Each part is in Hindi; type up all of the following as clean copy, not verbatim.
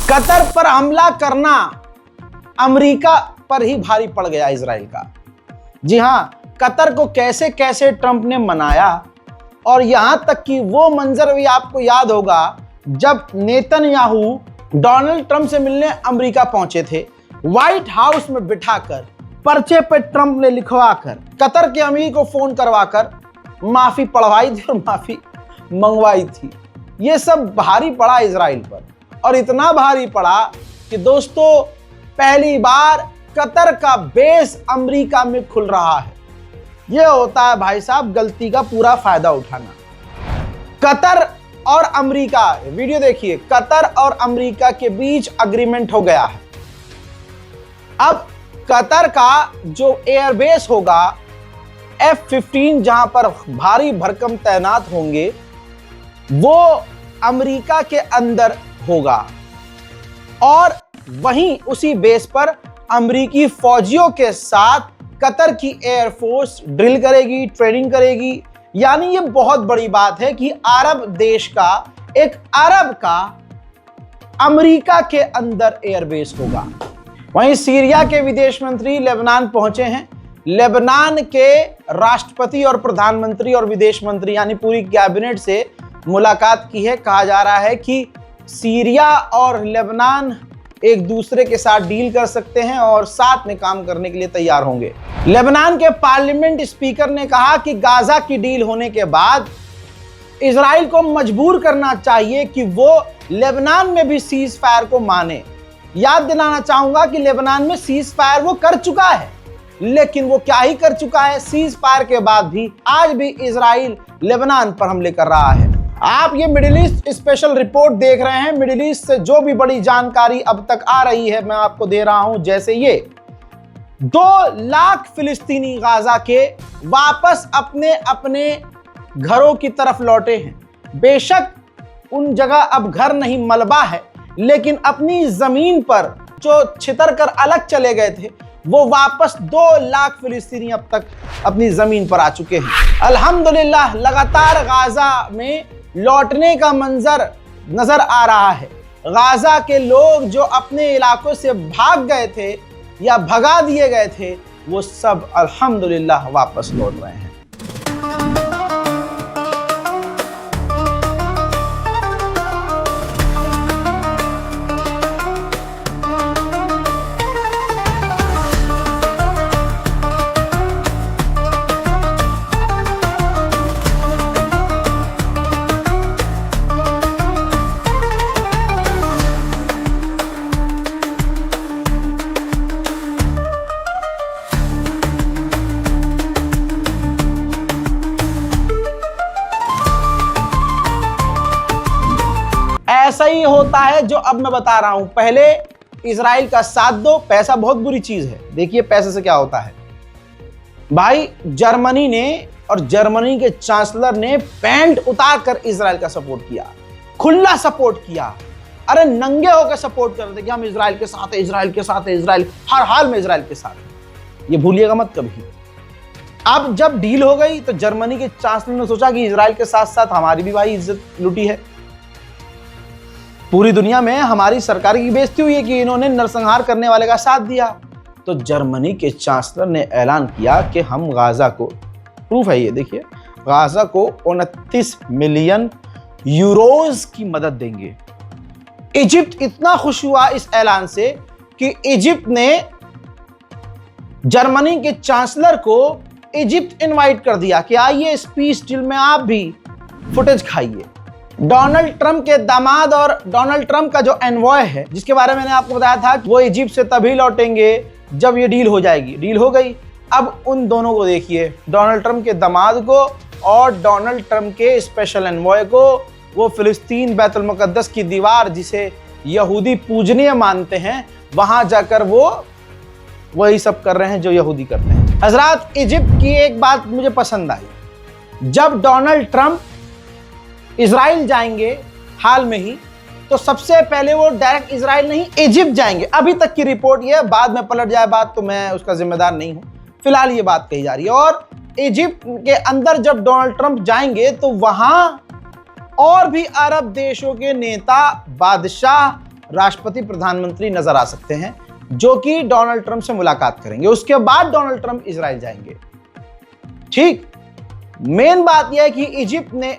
कतर पर हमला करना अमेरिका पर ही भारी पड़ गया इजराइल का। जी हां, कतर को कैसे कैसे ट्रंप ने मनाया, और यहां तक कि वो मंजर भी आपको याद होगा जब नेतन्याहू डोनाल्ड ट्रंप से मिलने अमेरिका पहुंचे थे, व्हाइट हाउस में बिठाकर पर्चे पे ट्रंप ने लिखवाकर कतर के अमीर को फोन करवाकर माफी पढ़वाई थी और माफी मंगवाई थी। ये सब भारी पड़ा इजराइल पर, और इतना भारी पड़ा कि दोस्तों पहली बार कतर का बेस अमेरिका में खुल रहा है। यह होता है भाई साहब गलती का पूरा फायदा उठाना। कतर और अमेरिका, वीडियो देखिए, कतर और अमेरिका के बीच अग्रीमेंट हो गया है। अब कतर का जो एयरबेस होगा F-15, जहां पर भारी भरकम तैनात होंगे, वो अमेरिका के अंदर होगा, और वहीं उसी बेस पर अमेरिकी फौजियों के साथ कतर की एयरफोर्स ड्रिल करेगी, ट्रेनिंग करेगी। यानी ये बहुत बड़ी बात है कि अरब देश का, एक अरब का अमेरिका के अंदर एयरबेस होगा। वहीं सीरिया के विदेश मंत्री लेबनान पहुंचे हैं। लेबनान के राष्ट्रपति और प्रधानमंत्री और विदेश मंत्री यानी पूरी कैबिनेट से मुलाकात की है। कहा जा रहा है कि सीरिया और लेबनान एक दूसरे के साथ डील कर सकते हैं और साथ में काम करने के लिए तैयार होंगे। लेबनान के पार्लियामेंट स्पीकर ने कहा कि गाजा की डील होने के बाद इजराइल को मजबूर करना चाहिए कि वो लेबनान में भी सीज फायर को माने। याद दिलाना चाहूंगा कि लेबनान में सीज फायर वो कर चुका है, लेकिन वो क्या ही कर चुका है, सीज फायर के बाद भी आज भी इजराइल लेबनान पर हमले कर रहा है। आप ये मिडिल ईस्ट स्पेशल रिपोर्ट देख रहे हैं। मिडिल ईस्ट से जो भी बड़ी जानकारी अब तक आ रही है मैं आपको दे रहा हूं। जैसे ये 2 लाख फिलिस्तीनी गाजा के वापस अपने अपने घरों की तरफ लौटे हैं। बेशक उन जगह अब घर नहीं, मलबा है, लेकिन अपनी जमीन पर जो छितर कर अलग चले गए थे, वो वापस 2 लाख फिलिस्तीनी अब तक अपनी जमीन पर आ चुके हैं। अल्हम्दुलिल्लाह लगातार गाजा में लौटने का मंजर नजर आ रहा है। गाजा के लोग जो अपने इलाकों से भाग गए थे या भगा दिए गए थे, वो सब अल्हम्दुलिल्लाह वापस लौट रहे हैं। ऐसा ही होता है जो अब मैं बता रहा हूं। पहले इजराइल का साथ दो, पैसा बहुत बुरी चीज है। देखिए पैसे से क्या होता है भाई। जर्मनी ने और जर्मनी के चांसलर ने पैंट उतार कर इजराइल का सपोर्ट किया, खुला सपोर्ट किया। अरे नंगे होकर सपोर्ट कर रहे थे कि हम इजराइल के साथ है, इजराइल के साथ है, इजराइल हर हाल में इजराइल के साथ है। ये भूलिएगा मत कभी। अब जब डील हो गई तो जर्मनी के चांसलर ने सोचा कि इजराइल के साथ साथ हमारी भी भाई इज्जत लुटी है। पूरी दुनिया में हमारी सरकार की बेइज्जती हुई है कि इन्होंने नरसंहार करने वाले का साथ दिया। तो जर्मनी के चांसलर ने ऐलान किया कि हम गाजा को, प्रूफ है ये देखिए, गाजा को 29 मिलियन यूरोज की मदद देंगे। इजिप्ट इतना खुश हुआ इस ऐलान से कि इजिप्ट ने जर्मनी के चांसलर को इजिप्ट इनवाइट कर दिया कि आइए इस पीस डील में आप भी फुटेज खाइए। डोनाल्ड ट्रंप के दामाद और डोनाल्ड ट्रंप का जो एनवॉय है, जिसके बारे में मैंने आपको बताया था कि वो इजिप्ट से तभी लौटेंगे जब ये डील हो जाएगी। डील हो गई। अब उन दोनों को देखिए, डोनाल्ड ट्रंप के दामाद को और डोनाल्ड ट्रंप के स्पेशल एनवॉय को, वो फिलिस्तीन बैतुल मुकद्दस की दीवार जिसे यहूदी पूजनीय मानते हैं, वहां जाकर वो वही सब कर रहे हैं जो यहूदी करते हैं। हजरात, इजिप्ट की एक बात मुझे पसंद आई। जब डोनाल्ड ट्रंप इजराइल जाएंगे हाल में ही, तो सबसे पहले वो डायरेक्ट इजराइल नहीं इजिप्ट जाएंगे। अभी तक की रिपोर्ट ये, बाद में पलट जाए बात तो मैं उसका जिम्मेदार नहीं हूं। फिलहाल ये बात कही जा रही है। और इजिप्ट के अंदर जब डोनाल्ड ट्रंप जाएंगे तो वहां और भी अरब देशों के नेता, बादशाह राष्ट्रपति प्रधानमंत्री नजर आ सकते हैं जो कि डोनाल्ड ट्रंप से मुलाकात करेंगे। उसके बाद डोनाल्ड ट्रंप इजराइल जाएंगे। ठीक, मेन बात यह है कि इजिप्ट ने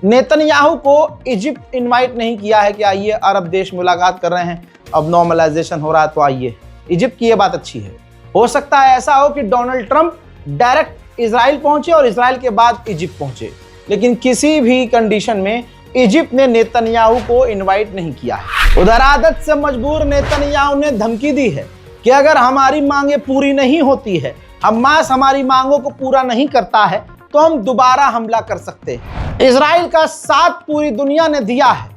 नेतन्याहू को इजिप्ट इनवाइट नहीं किया है कि आइए अरब देश मुलाकात कर रहे हैं, अब नॉर्मलाइजेशन हो रहा है तो आइए। इजिप्ट की यह बात अच्छी है। हो सकता है ऐसा हो कि डोनाल्ड ट्रंप डायरेक्ट इजराइल पहुंचे और इजराइल के बाद इजिप्ट पहुंचे, लेकिन किसी भी कंडीशन में इजिप्ट ने नेतन्याहू को इनवाइट नहीं किया है। उधर आदत से मजबूर नेतन्याहू ने धमकी दी है कि अगर हमारी मांगे पूरी नहीं होती है, हमास हमारी मांगों को पूरा नहीं करता है, तो हम दोबारा हमला कर सकते हैं। इजराइल का साथ पूरी दुनिया ने दिया है,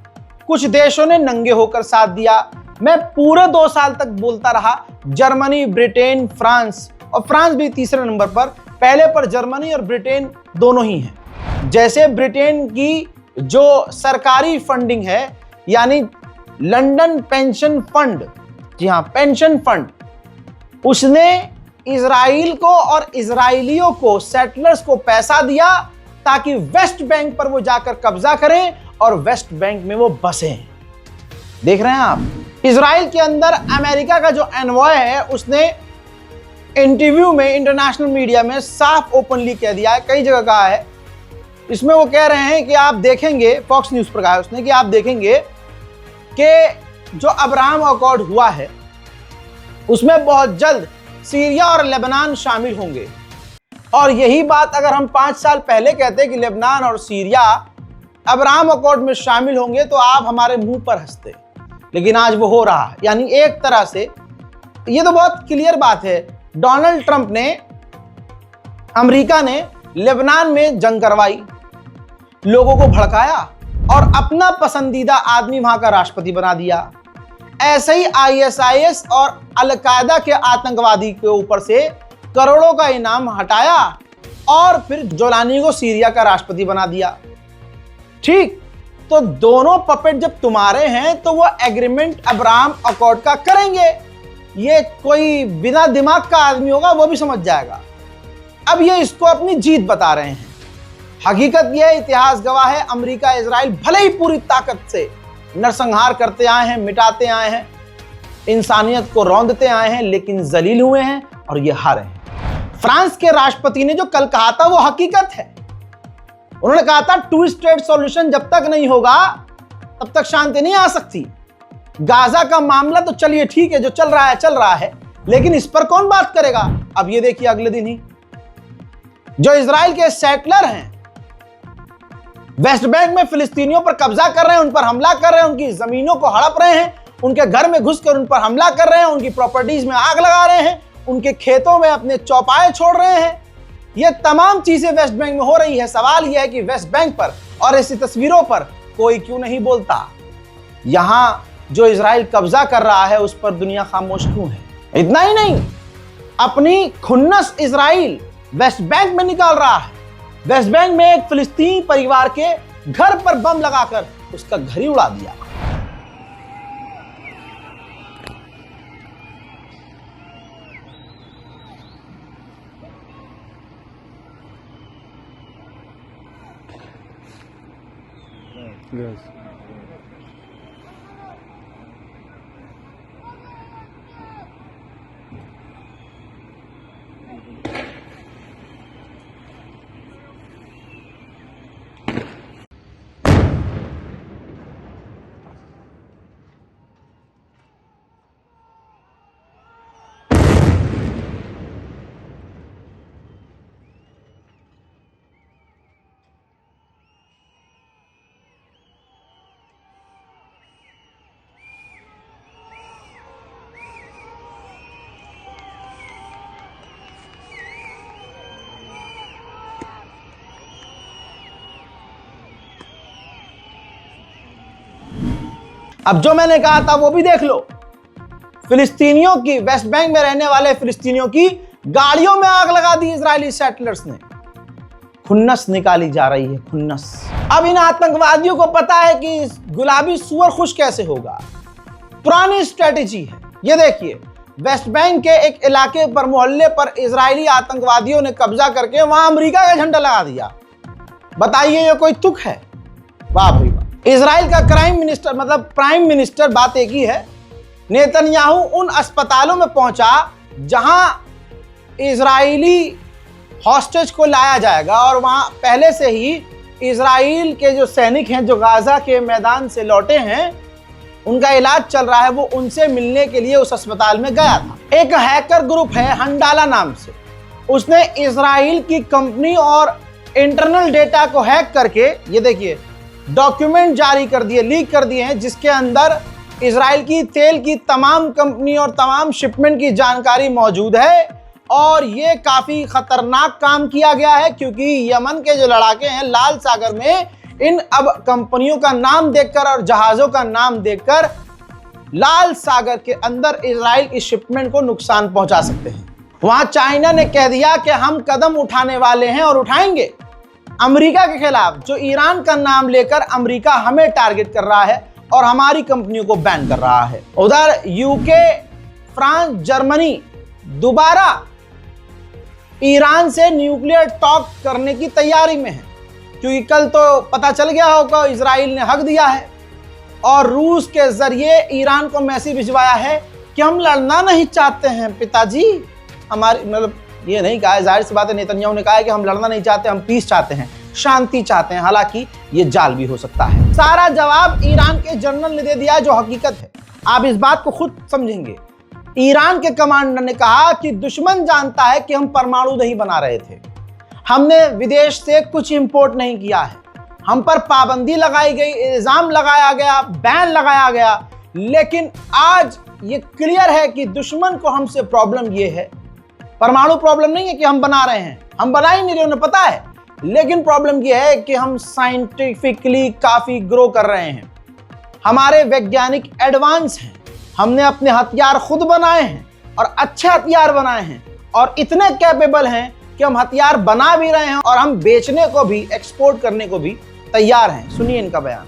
कुछ देशों ने नंगे होकर साथ दिया। मैं पूरे 2 साल तक बोलता रहा, जर्मनी, ब्रिटेन, फ्रांस, और फ्रांस भी तीसरे नंबर पर, पहले पर जर्मनी और ब्रिटेन दोनों ही हैं। जैसे ब्रिटेन की जो सरकारी फंडिंग है, यानी लंदन पेंशन फंड, जी हाँ पेंशन फंड, उसने इजराइल को और इजराइलियों को, सेटलर्स को पैसा दिया ताकि वेस्ट बैंक पर वो जाकर कब्जा करें और वेस्ट बैंक में वो बसें। देख रहे हैं आप, इजराइल के अंदर अमेरिका का जो एनवॉय है उसने इंटरव्यू में इंटरनेशनल मीडिया में साफ ओपनली कह दिया है, कई जगह कहा है, इसमें वो कह रहे हैं कि आप देखेंगे, फॉक्स न्यूज पर कहा है उसने कि आप देखेंगे कि जो अब्राहम अकॉर्ड हुआ है उसमें बहुत जल्द सीरिया और लेबनान शामिल होंगे। और यही बात अगर हम 5 साल पहले कहते कि लेबनान और सीरिया अब्राहम अकॉर्ड में शामिल होंगे तो आप हमारे मुंह पर हंसते, लेकिन आज वो हो रहा है। यानी एक तरह से ये तो बहुत क्लियर बात है, डोनाल्ड ट्रंप ने, अमेरिका ने लेबनान में जंग करवाई, लोगों को भड़काया और अपना पसंदीदा आदमी वहां का राष्ट्रपति बना दिया। ऐसे ही आईएसआईएस और अल-कायदा के आतंकवादी के ऊपर से करोड़ों का इनाम हटाया और फिर जोलानी को सीरिया का राष्ट्रपति बना दिया। ठीक, तो दोनों पपेट जब तुम्हारे हैं तो वो एग्रीमेंट अब्राहम अकॉर्ड का करेंगे। ये कोई बिना दिमाग का आदमी होगा वो भी समझ जाएगा। अब ये इसको अपनी जीत बता रहे हैं। हकीकत यह इतिहास गवाह है, अमेरिका इजराइल भले ही पूरी ताकत से नरसंहार करते आए हैं, मिटाते आए हैं, इंसानियत को रौंदते आए हैं, लेकिन जलील हुए हैं और ये हारे हैं। फ्रांस के राष्ट्रपति ने जो कल कहा था वो हकीकत है। उन्होंने कहा था 2 स्टेट सॉल्यूशन जब तक नहीं होगा तब तक शांति नहीं आ सकती। गाजा का मामला तो चलिए ठीक है, जो चल रहा है, लेकिन इस पर कौन बात करेगा। अब ये देखिए अगले दिन ही जो इजराइल के सेटलर हैं वेस्ट बैंक में फिलिस्तीनियों पर कब्जा कर रहे हैं, उन पर हमला कर रहे हैं, उनकी जमीनों को हड़प रहे हैं, उनके घर में घुसकर उन पर हमला कर रहे हैं, उनकी प्रॉपर्टीज में आग लगा रहे हैं, उनके खेतों में अपने चौपाए छोड़ रहे हैं। ये तमाम चीजें वेस्ट बैंक में हो रही है। सवाल यह है कि वेस्ट बैंक पर और ऐसी तस्वीरों पर कोई क्यों नहीं बोलता। यहां जो इजराइल कब्जा कर रहा है उस पर दुनिया खामोश क्यों है। इतना ही नहीं, अपनी खुन्नस इजराइल वेस्ट बैंक में निकाल रहा है। वेस्ट बैंक में एक फिलिस्तीनी परिवार के घर पर बम लगाकर उसका घर ही उड़ा दिया। Yes. अब जो मैंने कहा था वो भी देख लो। फिलिस्तीनियों की, वेस्ट बैंक में रहने वाले फिलिस्तीनियों की गाड़ियों में आग लगा दी इजरायली सेटलर्स ने। खुन्नस निकाली जा रही है, खुन्नस। अब इन आतंकवादियों को पता है कि गुलाबी सुअर खुश कैसे होगा। पुरानी स्ट्रेटेजी है। ये देखिए, वेस्ट बैंक के एक इलाके पर, मोहल्ले पर इजरायली आतंकवादियों ने कब्जा करके वहां अमेरिका का झंडा लगा दिया। बताइए ये कोई तुक है? वाह भाई वाह। इजराइल का प्राइम मिनिस्टर बात एक ही है। नेतन्याहू उन अस्पतालों में पहुंचा जहां इजरायली हॉस्टेज को लाया जाएगा और वहां पहले से ही इजराइल के जो सैनिक हैं जो गाजा के मैदान से लौटे हैं उनका इलाज चल रहा है, वो उनसे मिलने के लिए उस अस्पताल में गया था। एक हैकर ग्रुप है हंडाला नाम से, उसने इजराइल की कंपनी और इंटरनल डेटा को हैक करके ये देखिए डॉक्यूमेंट जारी कर दिए, लीक कर दिए हैं, जिसके अंदर इजराइल की तेल की तमाम कंपनी और तमाम शिपमेंट की जानकारी मौजूद है। और ये काफी खतरनाक काम किया गया है क्योंकि यमन के जो लड़ाके हैं लाल सागर में इन अब कंपनियों का नाम देखकर और जहाजों का नाम देखकर लाल सागर के अंदर इजराइल की शिपमेंट को नुकसान पहुंचा सकते हैं। वहां चाइना ने कह दिया कि हम कदम उठाने वाले हैं और उठाएंगे अमेरिका के खिलाफ, जो ईरान का नाम लेकर अमेरिका हमें टारगेट कर रहा है और हमारी कंपनियों को बैन कर रहा है। उधर यूके, फ्रांस, जर्मनी दोबारा ईरान से न्यूक्लियर टॉक करने की तैयारी में है क्योंकि कल तो पता चल गया होगा इजराइल ने हक दिया है और रूस के जरिए ईरान को मैसेज भिजवाया है कि हम लड़ना नहीं चाहते हैं पिताजी, हमारी ये नहीं कहा है, जाहिर सी बात है नेतन्याहू ने कहा है कि हम लड़ना नहीं चाहते, हम पीस चाहते हैं, शांति चाहते हैं। हालांकि ये जाल भी हो सकता है। सारा जवाब ईरान के जनरल ने दे दिया जो हकीकत है। आप इस बात को खुद समझेंगे। ईरान के कमांडर ने कहा कि दुश्मन जानता है कि हम परमाणु नहीं बना रहे थे, हमने विदेश से कुछ इंपोर्ट नहीं किया है, हम पर पाबंदी लगाई गई, इल्जाम लगाया गया, बैन लगाया गया, लेकिन आज ये क्लियर है कि दुश्मन को हमसे प्रॉब्लम ये है, परमाणु प्रॉब्लम नहीं है कि हम बना रहे हैं, हम बना ही नहीं रहे, उन्हें पता है, लेकिन प्रॉब्लम ये है कि हम साइंटिफिकली काफी ग्रो कर रहे हैं, हमारे वैज्ञानिक एडवांस हैं, हमने अपने हथियार खुद बनाए हैं और अच्छे हथियार बनाए हैं और इतने कैपेबल हैं कि हम हथियार बना भी रहे हैं और हम बेचने को भी, एक्सपोर्ट करने को भी तैयार हैं। सुनिए इनका बयान।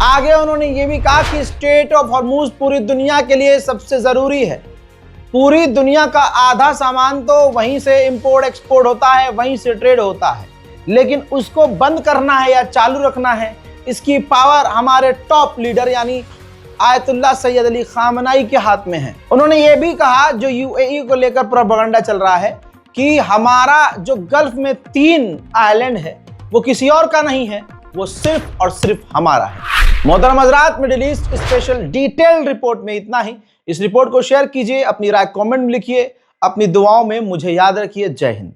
आगे उन्होंने ये भी कहा कि स्ट्रेट ऑफ हॉर्मुज पूरी दुनिया के लिए सबसे जरूरी है। पूरी दुनिया का आधा सामान तो वहीं से इंपोर्ट एक्सपोर्ट होता है, वहीं से ट्रेड होता है, लेकिन उसको बंद करना है या चालू रखना है, इसकी पावर हमारे टॉप लीडर यानी आयतुल्लाह सैयद अली खामनाई के हाथ में है। उन्होंने ये भी कहा जो यूएई को लेकर प्रोपेगेंडा चल रहा है कि हमारा जो गल्फ में 3 आइलैंड है वो किसी और का नहीं है, वो सिर्फ और सिर्फ हमारा है। मोहतरम हज़रात, Middle East special detailed report में इतना ही। इस रिपोर्ट को शेयर कीजिए, अपनी राय कमेंट में लिखिए, अपनी दुआओं में मुझे याद रखिए। जय हिंद।